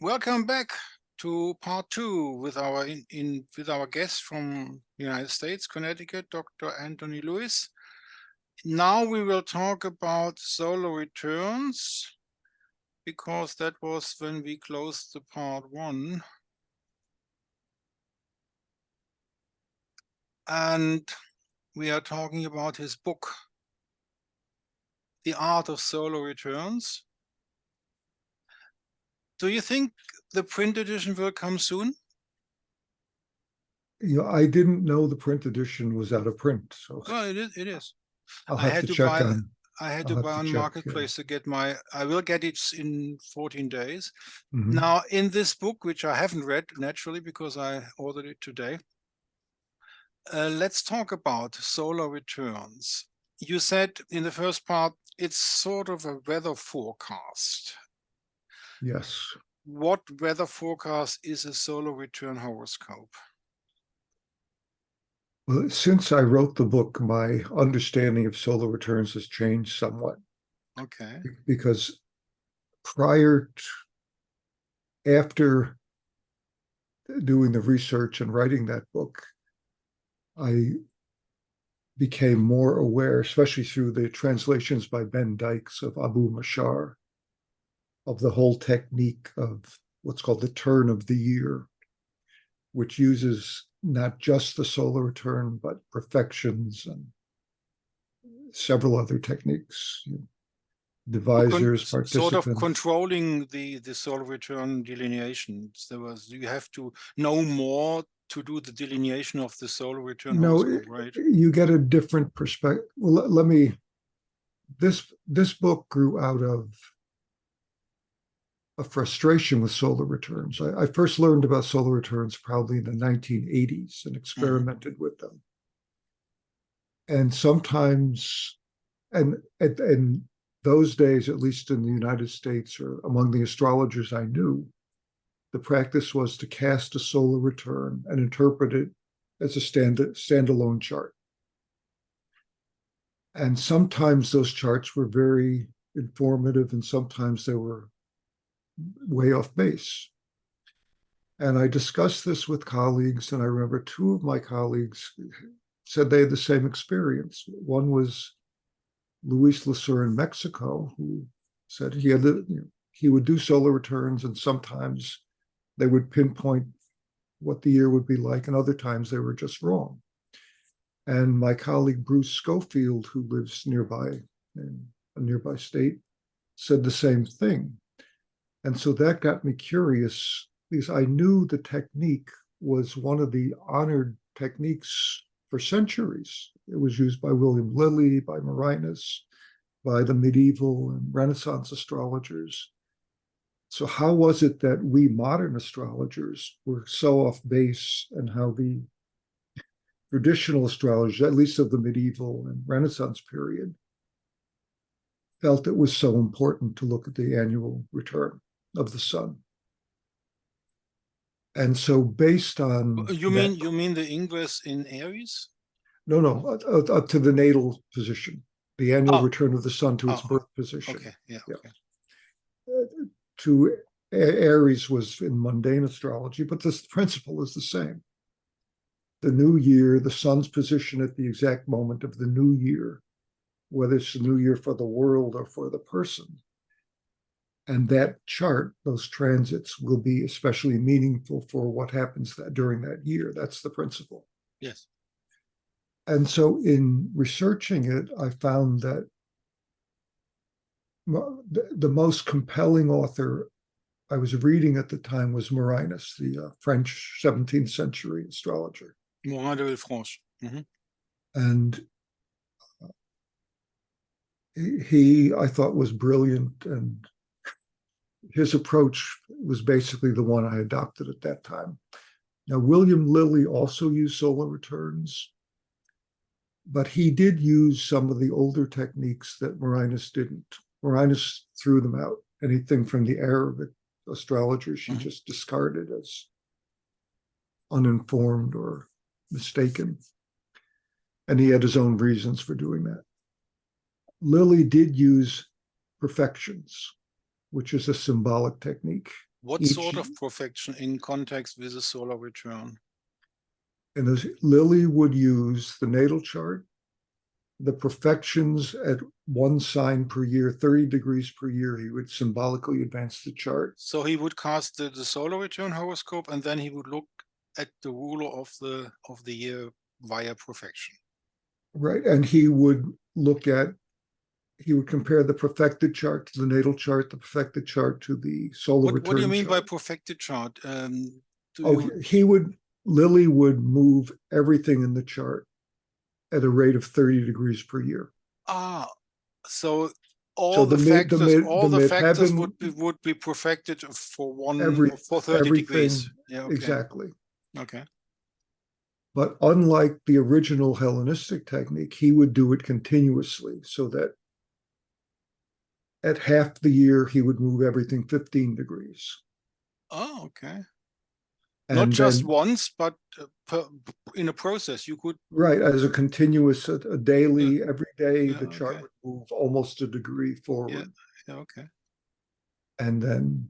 Welcome back to part two with our with our guest from the United States, Connecticut, Dr. Anthony Lewis. Now we will talk about solar returns because that was when we closed the part one. And we are talking about his book, The Art of Solar Returns. Do you think the print edition will come soon? I didn't know the print edition was out of print, so Well, it is. I'll have to check on. I had I'll to have buy to on check. Marketplace to get my. I will get it in 14 days. Mhm. Now, in this book, which I haven't read naturally because I ordered it today, let's talk about solar returns. You said in the first part it's sort of a weather forecast. Yes. What weather forecast is a solar return horoscope? Well, since I wrote the book, my understanding of solar returns has changed somewhat. Okay. Because after doing the research and writing that book, I became more aware, especially through the translations by Ben Dykes of Abu Mashar, of the whole technique of what's called the turn of the year, which uses not just the solar return, but perfections and several other techniques, divisors, Sort of participants. controlling the solar return delineation. You have to know more to do the delineation of the solar return No, horoscope, right? you get a different perspective. Well, let me. This book grew out of a frustration with solar returns. I first learned about solar returns probably in the 1980s and experimented with them. And sometimes, and in those days, at least in the United States or among the astrologers I knew, the practice was to cast a solar return and interpret it as a standalone chart. And sometimes those charts were very informative, and sometimes they were way off base. And I discussed this with colleagues, and I remember two of my colleagues said they had the same experience. One was Luis Lasur in Mexico, who said he would do solar returns, and sometimes they would pinpoint what the year would be like, and other times they were just wrong. And my colleague Bruce Schofield, who lives nearby in a nearby state, said the same thing. And so that got me curious because I knew the technique was one of the honored techniques for centuries. It was used by William Lilly, by Marinus, by the medieval and Renaissance astrologers. So how was it that we modern astrologers were so off base, and how the traditional astrologers, at least of the medieval and Renaissance period, felt it was so important to look at the annual return of the sun? And so based on You that, mean the ingress in Aries? no, up to the natal position, the annual Oh, return of the sun to its oh, birth position. okay, yeah, Yeah. okay. To Aries was in mundane astrology, but this principle is the same. The new year, the sun's position at the exact moment of the new year, whether it's the new year for the world or for the person. And that chart, those transits, will be especially meaningful for what happens during that year. That's the principle. Yes. And so in researching it, I found that the most compelling author I was reading at the time was Marinus, the French 17th century astrologer. Morin de Villefranche. And he, I thought, was brilliant, and his approach was basically the one I adopted at that time. Now, William Lilly also used solar returns, but he did use some of the older techniques that Marinus didn't. Marinus threw them out. Anything from the Arabic astrologers she just discarded as uninformed or mistaken. And he had his own reasons for doing that. Lilly did use perfections, which is a symbolic technique. What Each, sort of perfection in context with the solar return? and Lilly would use the natal chart, the perfections at one sign per year, 30 degrees per year. He would symbolically advance the chart. So he would cast the solar return horoscope, and then he would look at the ruler of the year via perfection. Right. And he would compare the perfected chart to the natal chart, the perfected chart to the solar return chart. What do you mean by perfected chart? Lilly would move everything in the chart at a rate of 30 degrees per year. So all the factors would be perfected for 30 degrees. Yeah, okay. Exactly. Okay. But unlike the original Hellenistic technique, he would do it continuously, so that at half the year he would move everything 15 degrees. Oh, okay. And not just once, but in a process. You could as a continuous, a daily, every day, the chart would move almost a degree forward. Yeah, okay. And then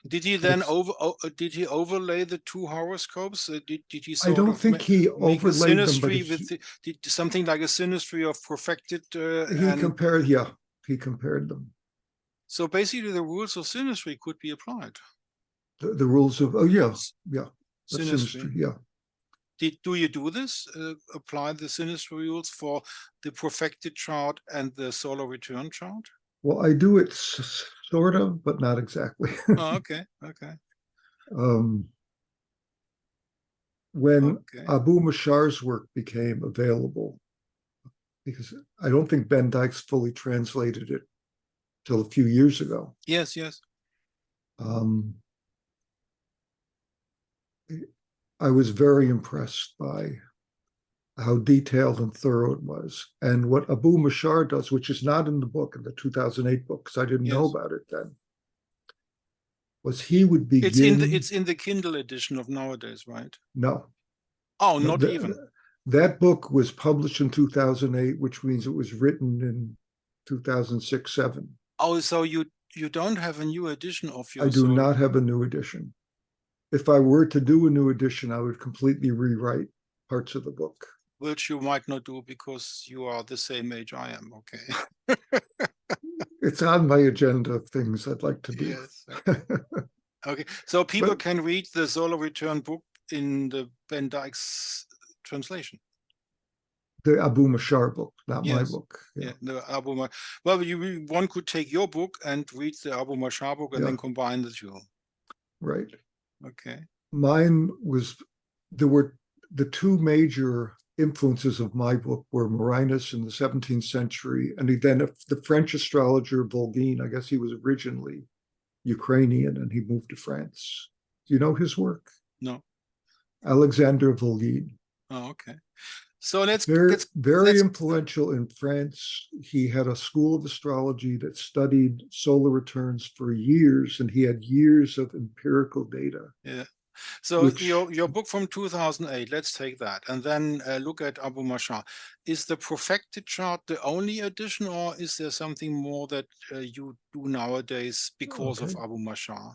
did he then overlay the two horoscopes? Did he I don't think he overlaid them, but did something like a synastry of perfected? He compared them. So basically, the rules of synastry could be applied. The rules of synastry. Yeah. Do you do this? Apply the synastry rules for the perfected chart and the solar return chart? Well, I do it sort of, but not exactly. Oh, okay. Okay. When Abu Mashar's work became available, because I don't think Ben Dykes fully translated it till a few years ago. Yes. I was very impressed by how detailed and thorough it was. And what Abu Mashar does, which is not in the book, in the 2008 book, because I didn't know about it then, was he would begin... It's in the Kindle edition of nowadays, right? No. Oh, not even. That book was published in 2008, which means it was written in 2006-07. Oh, so you don't have a new edition of your... I do not have a new edition. If I were to do a new edition, I would completely rewrite parts of the book. Which you might not do because you are the same age I am, okay? It's on my agenda of things I'd like to do. Yes. Okay, so people can read the Solar Return book in the Ben Dykes translation. The Abu Mashar book, not my book. Yeah, the Abu Mashar. Well, one could take your book and read the Abu Mashar book and then combine the two. Right. Okay. Mine was, there were the two major influences of my book were Marinus in the 17th century, and then the French astrologer Volgin. I guess he was originally Ukrainian and he moved to France. Do you know his work? No. Alexander Volgin. Oh, okay. So let's influential in France. He had a school of astrology that studied solar returns for years, and he had years of empirical data. Yeah. So your book from 2008, let's take that, and then look at Abu Mashar. Is the perfected chart the only edition, or is there something more that you do nowadays because of Abu Mashar?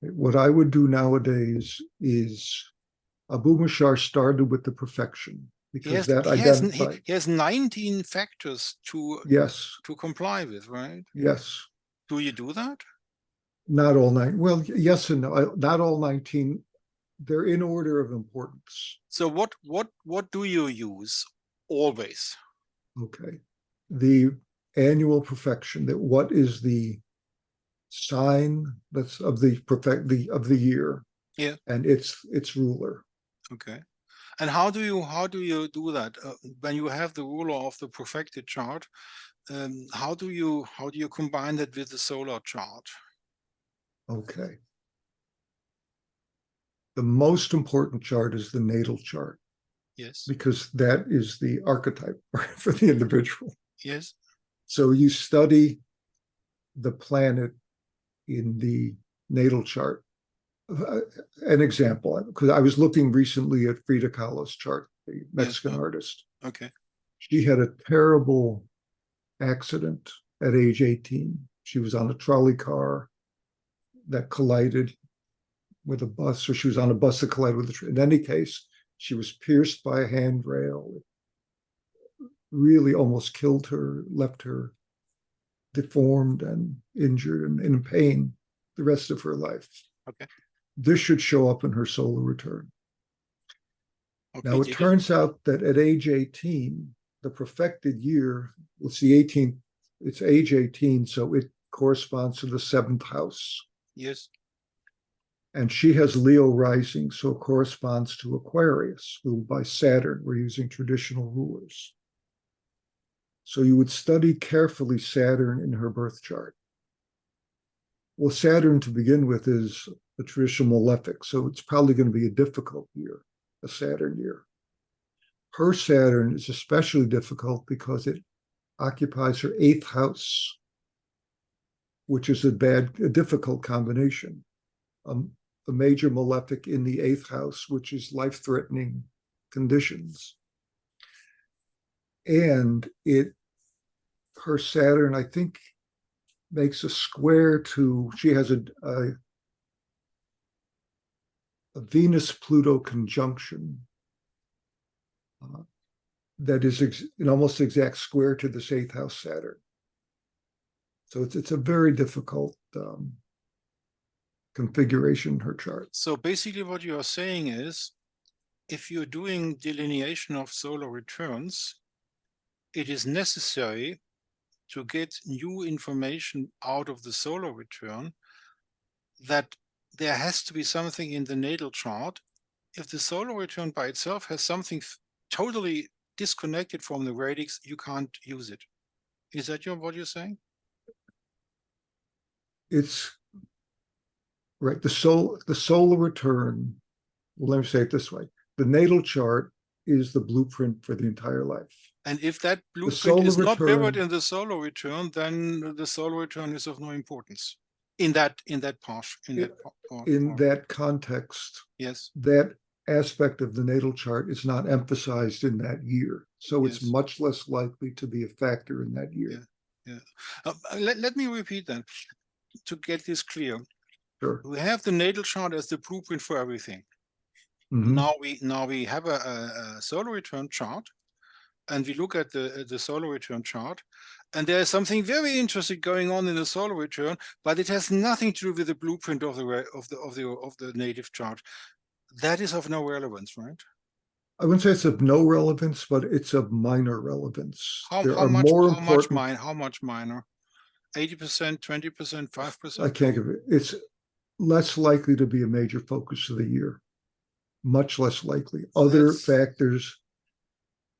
What I would do nowadays is Abu Mashar started with the perfection, because he has 19 factors to comply with, right? Yes. Do you do that? Not all 9. Well, yes and no. Not all 19. They're in order of importance. So what do you use always? Okay. The annual perfection, that what is the sign that's of the year. Yeah. And its ruler. Okay. And how do you do that when you have the ruler of the perfected chart? How do you combine that with the solar chart? Okay. The most important chart is the natal chart. Yes. Because that is the archetype for the individual. Yes. So you study the planet in the natal chart. An example, because I was looking recently at Frida Kahlo's chart, the Mexican artist. Okay. She had a terrible accident at age 18. she was on a trolley car that collided with a bus, or she was on a bus that collided with a train. In any case, she was pierced by a handrail. It really almost killed her, left her deformed and injured and in pain the rest of her life. Okay. This should show up in her solar return. Okay, Now, it turns out that at age 18, the perfected year, it's the 18th, it's age 18, so it corresponds to the 7th house. Yes. And she has Leo rising, so it corresponds to Aquarius, ruled by Saturn. We're using traditional rulers. So you would study carefully Saturn in her birth chart. Well, Saturn to begin with is a traditional malefic, so it's probably going to be a difficult year, a Saturn year. Her Saturn is especially difficult because it occupies her 8th house, which is a difficult combination. A major malefic in the 8th house, which is life-threatening conditions. And her Saturn, I think, makes a square to, she has a Venus-Pluto conjunction that is an almost exact square to this 8th house Saturn. So it's a very difficult configuration in her chart. So basically what you are saying is, if you're doing delineation of solar returns, it is necessary to get new information out of the solar return, that there has to be something in the natal chart. If the solar return by itself has something totally disconnected from the radix, you can't use it. Is that what you're saying? It's right. The solar return, well, let me say it this way. The natal chart is the blueprint for the entire life. And if that blueprint is not mirrored in the solar return, then the solar return is of no importance in that part. In that context, yes, that aspect of the natal chart is not emphasized in that year, so it's much less likely to be a factor in that year. Let me repeat that to get this clear. Sure. We have the natal chart as the blueprint for everything. Now we have a solar return chart, and we look at the solar return chart, and there is something very interesting going on in the solar return, but it has nothing to do with the blueprint of the native chart. That is of no relevance, right? I wouldn't say it's of no relevance, but it's of minor relevance. How much minor? 80%, 20%, 5%? I can't give it. It's less likely to be a major focus of the year. Much less likely. Other factors.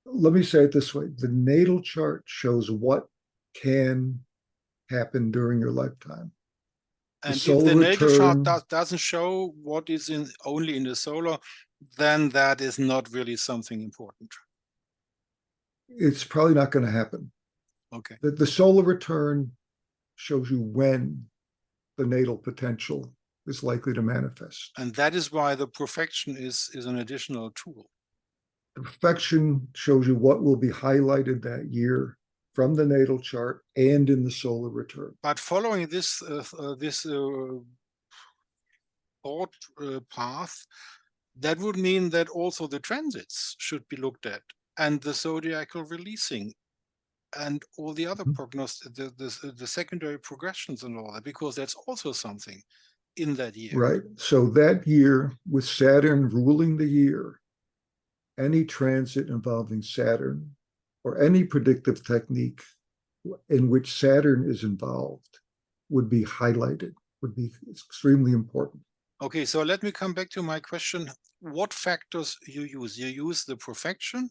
Let me say it this way. The natal chart shows what can happen during your lifetime. And if the natal chart doesn't show what is only in the solar, then that is not really something important. It's probably not going to happen. Okay. The solar return shows you when the natal potential is likely to manifest. And that is why the perfection is an additional tool. Perfection shows you what will be highlighted that year from the natal chart and in the solar return. But following this thought path, that would mean that also the transits should be looked at, and the zodiacal releasing, and all the other the secondary progressions and all that, because that's also something in that year. Right. So that year, with Saturn ruling the year, any transit involving Saturn or any predictive technique in which Saturn is involved would be highlighted, would be extremely important. Okay, so let me come back to my question. What factors you use? You use the perfection,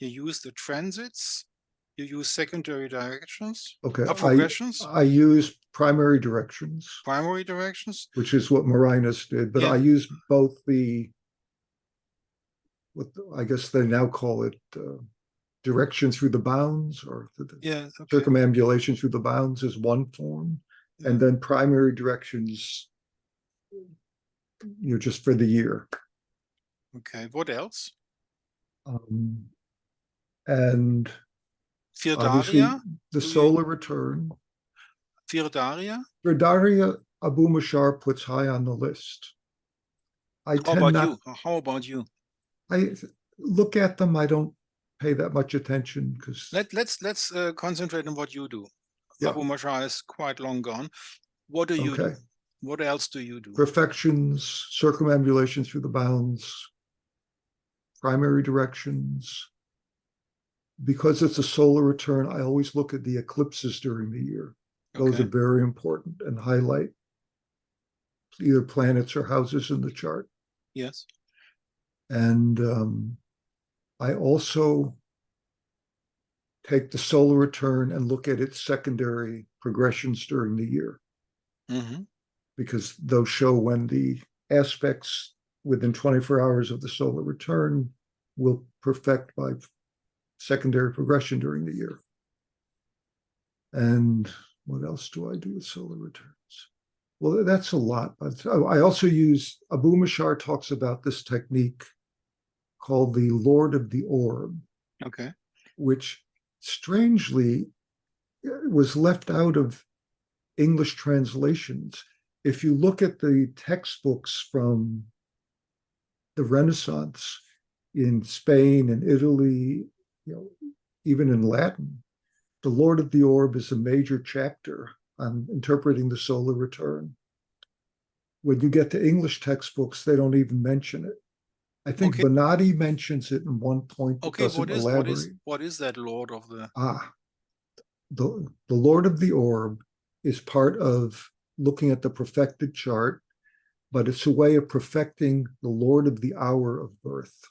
you use the transits, you use secondary directions, progressions? I use primary directions. Primary directions? Which is what Marinus did, but I use both what I guess they now call it direction through the bounds, or circumambulation through the bounds is one form, and then primary directions, just for the year. Okay, what else? And obviously the solar return. Firdaria? Firdaria, Abu Mashar puts high on the list. I How tend about not, you? How about you? I look at them, I don't pay that much attention because, Let's concentrate on what you do. yeah, Abu Mashar is quite long gone. What do you okay. do? What else do you do? Perfections, circumambulation through the bounds, primary directions. Because it's a solar return, I always look at the eclipses during the year. Those Okay. are very important and highlight either planets or houses in the chart. Yes. And I also take the solar return and look at its secondary progressions during the year, Mm-hmm. because those show when the aspects within 24 hours of the solar return will perfect by secondary progression during the year. And what else do I do with solar returns? Well, that's a lot. I also use, Abu Mashar talks about this technique called the Lord of the Orb, Okay. which strangely was left out of English translations. If you look at the textbooks from the Renaissance in Spain and Italy, even in Latin, the Lord of the Orb is a major chapter on interpreting the solar return. When you get to English textbooks, they don't even mention it. I think Okay. Bonatti mentions it in one point, but Okay. doesn't elaborate. What is that Lord of the? The Lord of the Orb is part of looking at the perfected chart, but it's a way of perfecting the Lord of the hour of birth.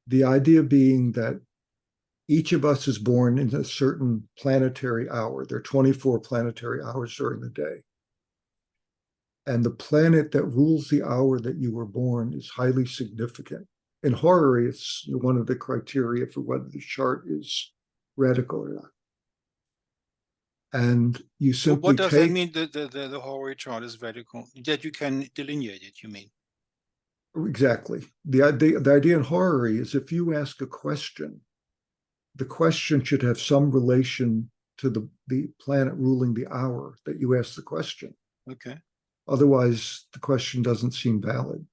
The idea being that each of us is born in a certain planetary hour. There are 24 planetary hours during the day. And the planet that rules the hour that you were born is highly significant. In horary, it's one of the criteria for whether the chart is radical or not. And you simply What does that take, mean? The Hori chart is radical. That you can delineate it. You mean? exactly. The idea in horary is if you ask a question, the question should have some relation to the planet ruling the hour that you ask the question. Okay. Otherwise, the question doesn't seem valid.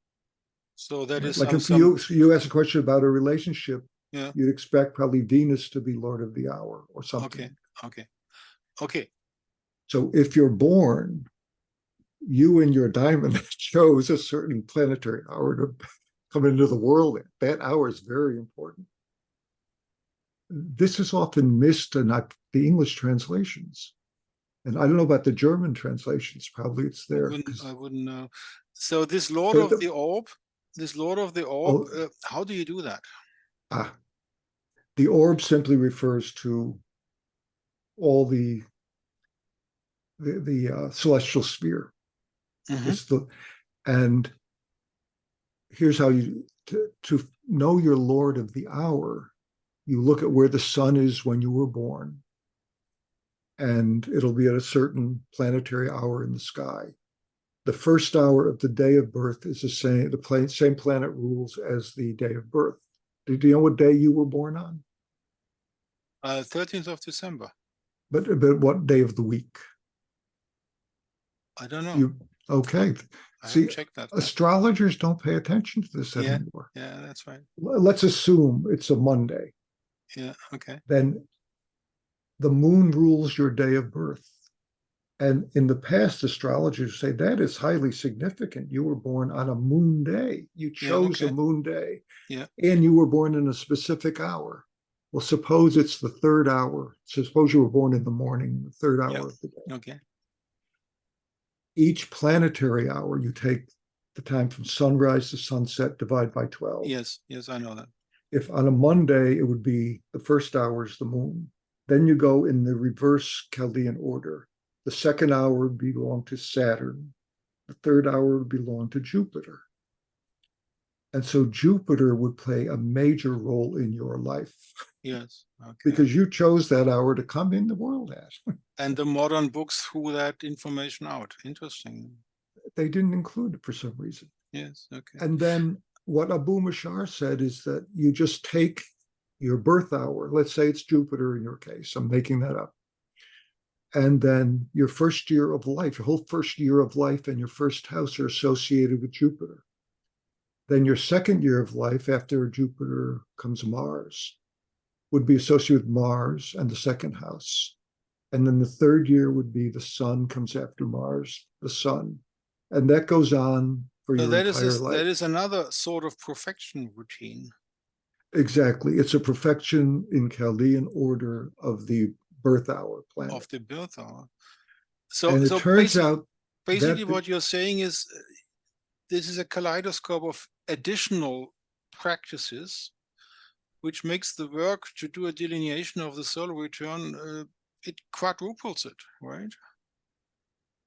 So that Right? is Like if some. you ask a question about a relationship, Yeah. you'd expect probably Venus to be Lord of the Hour or something. Okay. Okay. Okay. So if you're born, you and your diamond chose a certain planetary hour to come into the world. That hour is very important. This is often missed in the English translations. And I don't know about the German translations. Probably it's there. I wouldn't know. So this Lord So of the Orb, oh, how do you do that? The orb simply refers to all the celestial sphere. Mm-hmm. It's and here's how to know your Lord of the hour. You look at where the sun is when you were born, and it'll be at a certain planetary hour in the sky. The first hour of the day of birth is the same planet rules as the day of birth. Do you know what day you were born on? 13th of December. But what day of the week? I don't know. You okay? I See, haven't checked that. astrologers don't pay attention to this Yeah. anymore. Yeah, that's right. Let's assume it's a Monday. Yeah. Okay. Then the moon rules your day of birth. And in the past, astrologers say that is highly significant. You were born on a moon day. You chose a moon day. Yeah. And you were born in a specific hour. Well, suppose it's the third hour. So suppose you were born in the morning, the third hour of the day. Okay. Each planetary hour, you take the time from sunrise to sunset, divide by 12. Yes. Yes, I know that. If on a Monday, it would be the first hour is the moon. Then you go in the reverse Chaldean order. The second hour would belong to Saturn. The third hour would belong to Jupiter. And so Jupiter would play a major role in your life. Yes. Okay. Because you chose that hour to come in the world at. And the modern books threw that information out. Interesting. They didn't include it for some reason. Yes. Okay. And then what Abu Mashar said is that you just take your birth hour. Let's say it's Jupiter in your case. I'm making that up. And then your first year of life, your whole first year of life and your first house are associated with Jupiter. Then your second year of life after Jupiter comes Mars would be associated with Mars and the second house. And then the third year would be the sun comes after Mars, the sun. And that goes on for So your entire that life. is another sort of perfection routine. Exactly. It's a perfection in Chaldean order of the birth hour planet. Of the birth hour. And it turns out basically that what you're saying is this is a kaleidoscope of additional practices, which makes the work to do a delineation of the solar return, it quadruples it, right?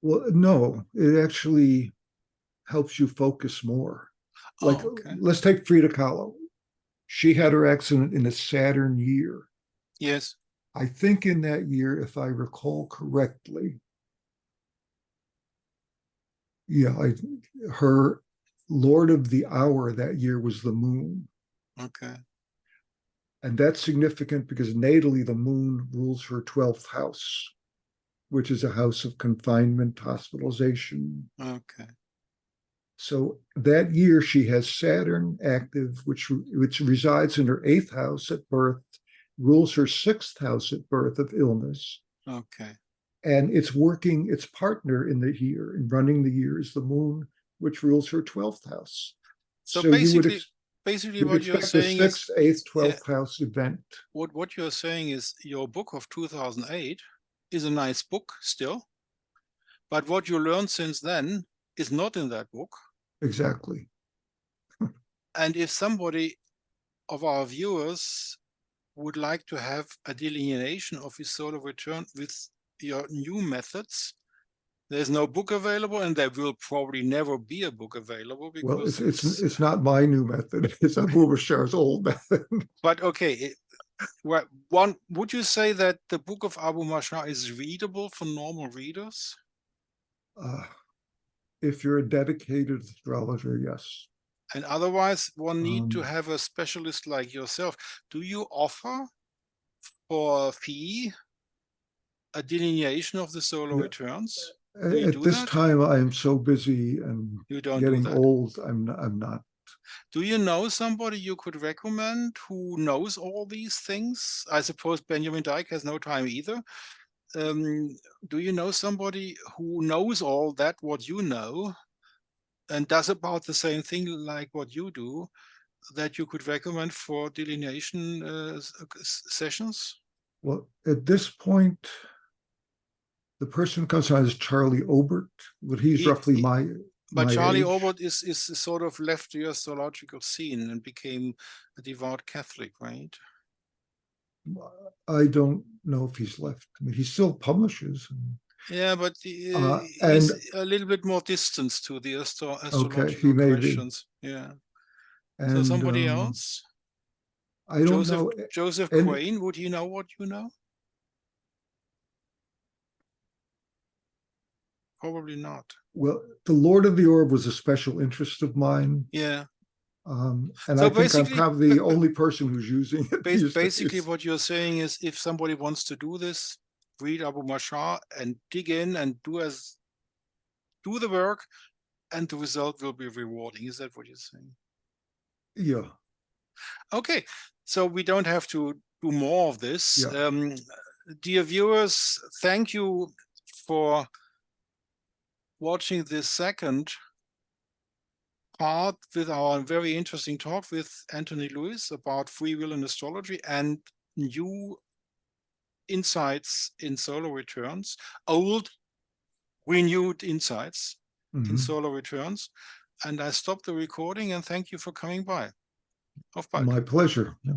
well, no, it actually helps you focus more. Like, okay. Let's take Frida Kahlo. She had her accident in a Saturn year. Yes. I think in that year, if I recall correctly, yeah, her Lord of the Hour that year was the moon. Okay. And that's significant because natally the moon rules her 12th house, which is a house of confinement, hospitalization. Okay. So that year she has Saturn active, which resides in her 8th house at birth, rules her 6th house at birth of illness. Okay. And it's working its partner in the year, in running the year is the moon, which rules her 12th house. So basically what you're expect the saying is 6th, 8th, 12th house event. What you're saying is your book of 2008 is a nice book still, but what you learned since then is not in that book. Exactly. And if somebody of our viewers would like to have a delineation of his solar return with your new methods, there's no book available, and there will probably never be a book available because it's not my new method. It's Abu Bashar's old method. But okay, would you say that the book of Abu Mashar is readable for normal readers? If you're a dedicated astrologer, yes. And otherwise, one need to have a specialist like yourself. Do you offer for a fee a delineation of the solar returns? Do you At do this that? time, I am so busy and You don't do getting that. old. I'm not. Do you know somebody you could recommend who knows all these things? I suppose Benjamin Dyke has no time either. Do you know somebody who knows all that, what you know, and does about the same thing like what you do, that you could recommend for delineation sessions? Well, at this point, the person who comes on is Charlie Obert, but he's roughly But my Charlie age. Obert is sort of left the astrological scene and became a devout Catholic, right? I don't know if he's left. I mean, he still publishes. Yeah, but And he's a little bit more distant to the astrological he may questions. be. Yeah. And So somebody else? I don't know. Joseph Quain, would he know what you know? Probably not. Well, the Lord of the Orb was a special interest of mine. Yeah. And so I think I'm probably the only person who's using it these basically, days. what you're saying is if somebody wants to do this, read Abu Mashar and dig in and do the work, and the result will be rewarding. Is that what you're saying? Yeah. Okay, so we don't have to do more of this. Yeah. Dear viewers, thank you for watching this second part with our very interesting talk with Anthony Lewis about free will in astrology and new insights in solar returns, old renewed insights in solar returns. And I stop the recording and thank you for coming by. Auf bald. My pleasure. Yeah.